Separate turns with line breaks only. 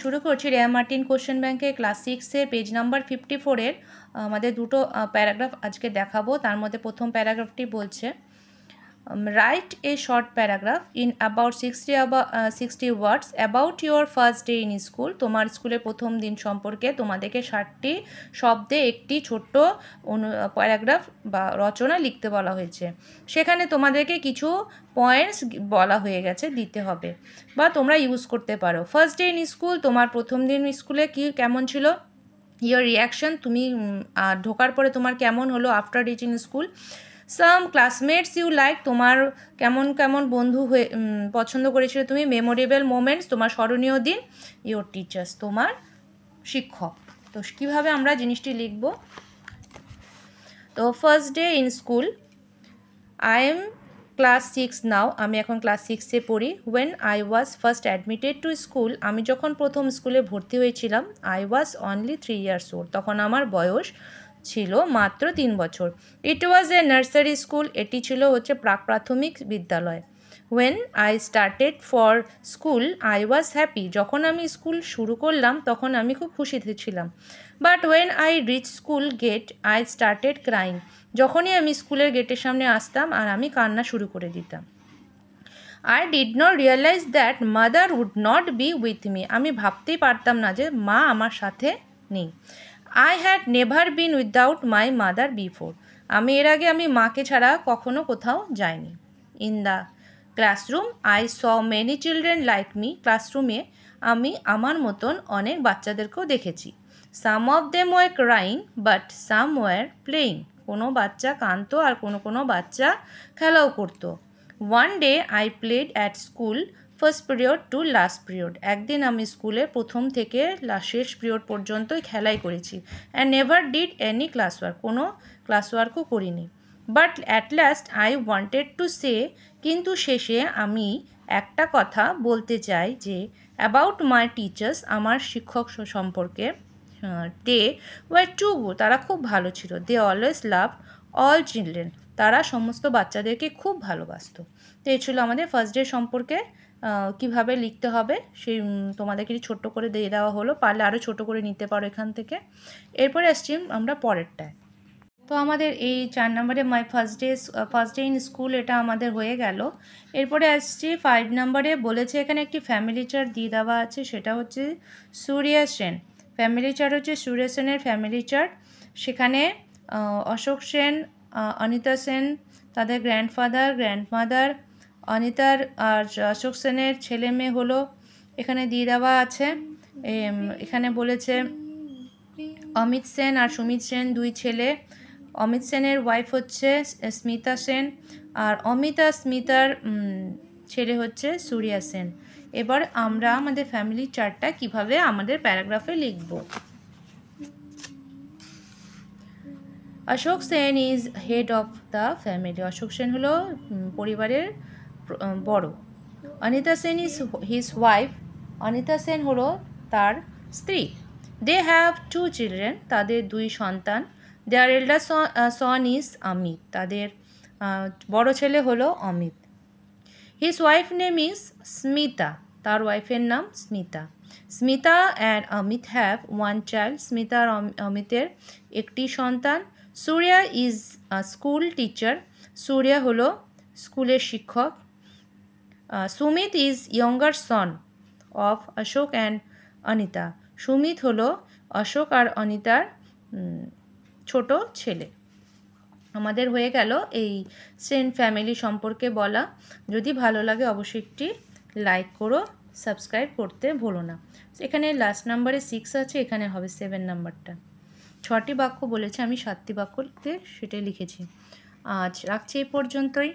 শুরু করছি রেয়া Martin question ব্যাংকে ক্লাস 6 এর পেজ নাম্বার 54 এর আমাদের দুটো প্যারাগ্রাফ আজকে দেখাবো। তার মধ্যে প্রথম প্যারাগ্রাফটি বলছে write a short paragraph in about 60 words about your first day in school. তোমার স্কুলের প্রথম দিন সম্পর্কে তোমাদেরকে 60টি শব্দে একটি ছোট্ট প্যারাগ্রাফ বা রচনা লিখতে বলা হয়েছে। সেখানে তোমাদেরকে কিছু পয়েন্টস বলা হয়ে গেছে, দিতে হবে বা তোমরা ইউজ করতে পারো। ফার্স্ট ডে ইন স্কুল, তোমার প্রথম দিন স্কুলে কেমন ছিল? ইয়োর রিয়াকশন, তুমি ঢোকার পরে তোমার কেমন হলো? After reaching school. Some classmates you like, তোমার কেমন কেমন বন্ধু হয়ে পছন্দ করেছিল তুমি। মেমোরেবল মোমেন্টস, তোমার স্মরণীয় দিন। ইয়োর টিচার্স, তোমার শিক্ষক। তো কীভাবে আমরা জিনিসটি লিখব? তো first day in school, I am class 6 now, আমি এখন ক্লাস 6-এ পড়ি। When I was first admitted to school, আমি যখন প্রথম স্কুলে ভর্তি হয়েছিলাম, I was only 3 years old, তখন আমার বয়স ছিল মাত্র 3 বছর। ইট ওয়াজ এ নার্সারি স্কুল, এটি ছিল প্রাক প্রাথমিক বিদ্যালয়। When I started for school I was happy, যখন আমি স্কুল শুরু করলাম তখন আমি খুব খুশিতে ছিলাম। But when I reach school gate I started crying, যখনই আমি স্কুলের গেটের সামনে আসতাম আর আমি কান্না শুরু করে দিতাম। I did not realise that mother would not be with me, আমি ভাবতেই পারতাম না যে মা আমার সাথে নেই। I had never been without my mother before, আমি এর আগে আমি মাকে ছাড়া কখনো কোথাও যাইনি। In the classroom I saw many children like me, ক্লাসরুমে আমি আমার মতন অনেক বাচ্চাদেরকেও দেখেছি। Some of them were crying but some were playing, কোনো বাচ্চা কাঁদতো আর কোনো বাচ্চা খেলাও করতো। One day I played at school first period to last period, একদিন আমি স্কুলে প্রথম থেকে শেষ পিরিয়ড পর্যন্তই খেলাই করেছি। And never did any class work, কোনো ক্লাস ওয়ার্কও করিনি। But at last I wanted to say, কিন্তু শেষে আমি একটা কথা বলতে চাই যে অ্যাবাউট মাই টিচার্স, আমার শিক্ষক সম্পর্কে। দে ওয়ার টু গুড, তারা খুব ভালো ছিল। They always love all children, তারা সমস্ত বাচ্চাদেরকে খুব ভালোবাসতো। তো এই ছিল আমাদের ফার্স্ট ডে সম্পর্কে কিভাবে লিখতে হবে সেই তোমাদেরকে ছোট্ট করে দিয়ে দেওয়া হলো, পারলে আরও ছোট করে নিতে পারো এখান থেকে। এরপরে আসছি আমরা পরেরটায়। তো আমাদের এই 4 নম্বরে my first day in school এটা আমাদের হয়ে গেল। এরপরে আসছি 5 নম্বরে, বলেছে এখানে একটি ফ্যামিলি চার্ট দিয়ে দেওয়া আছে, সেটা হচ্ছে সূর্যা সেন। ফ্যামিলি চার্ট হচ্ছে সূর্যা সেনের ফ্যামিলি চার্ট। সেখানে অশোক সেন, অনিতা সেন, তাদের গ্র্যান্ডফাদার গ্র্যান্ডমাদার, অনিতার আর অশোক সেনের ছেলে মেয়ে হলো এখানে দিয়ে দেওয়া আছে। এখানে বলেছে অমিত সেন আর সুমিত সেন 2 ছেলে। অমিত সেনের ওয়াইফ হচ্ছে স্মিতা সেন, আর অমিত আর স্মিতার ছেলে হচ্ছে সূর্যা সেন। এবার আমরা আমাদের ফ্যামিলি চার্টটা কিভাবে আমাদের প্যারাগ্রাফে লিখব। Ashok Sen is head of the family, Ashok Sen হলো পরিবারের বড়। Anita Sen is his wife, Anita Sen হলো তার স্ত্রী। দে হ্যাভ 2 চিলড্রেন, তাদের 2 সন্তান। দেয়ার এল্ডার সন ইজ অমিত, তাদের বড় ছেলে হলো Amit. His wife name is Smita, তার ওয়াইফের নাম Smita. Smita and Amit have 1 child, Smita আর অমিতের একটি সন্তান। Surya is school teacher, Surya হলো স্কুলের শিক্ষক। Sumit is younger son of Ashok and Anita, Sumit হলো অশোক আর অনিতার ছোট ছেলে। আমাদের হয়ে গেল এই সেন ফ্যামিলি সম্পর্কে বলা। যদি ভালো লাগে অবশ্যই একটি লাইক করো, সাবস্ক্রাইব করতে ভুলো না। এখানে লাস্ট নাম্বারে 6 আছে, এখানে হবে 7 নাম্বারটা। 6টি বাক্য বলেছে, আমি 7টি বাক্য লিখতে সেটাই লিখেছি। আজ রাখছি এই পর্যন্তই।